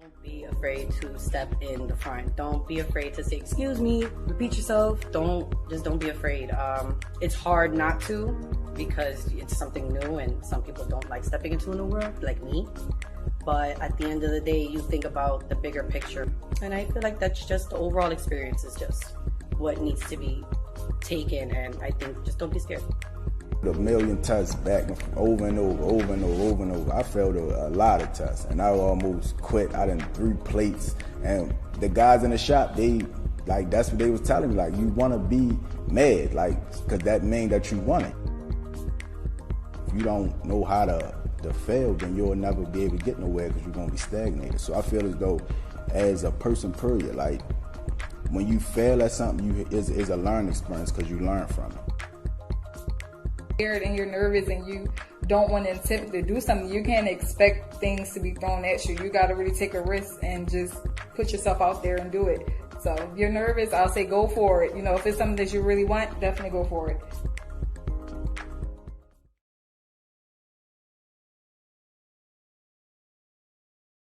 Don't be afraid to step in the front. Don't be afraid to say, excuse me, repeat yourself. Don't be afraid. It's hard not to, because it's something new and some people don't like stepping into a new world, like me. But at the end of the day, you think about the bigger picture. And I feel like that's just the overall experience is just what needs to be taken. And I think just don't be scared. A million tests back over and over. I failed a lot of tests, and I almost quit. I done 3 plates, and the guys in the shop, that's what they was telling me, like, you want to be mad, like, because that means that you want it. If you don't know how to fail, then you'll never be able to get nowhere, because you're going to be stagnated. So I feel as though, as a person, period, like, when you fail at something, it's a learning experience, because you learn from it. Scared and you're nervous and you don't want to attempt to do something, you can't expect things to be thrown at you. You got to really take a risk and just put yourself out there and do it. So if you're nervous, I'll say go for it. You know, if it's something that you really want, definitely go for it.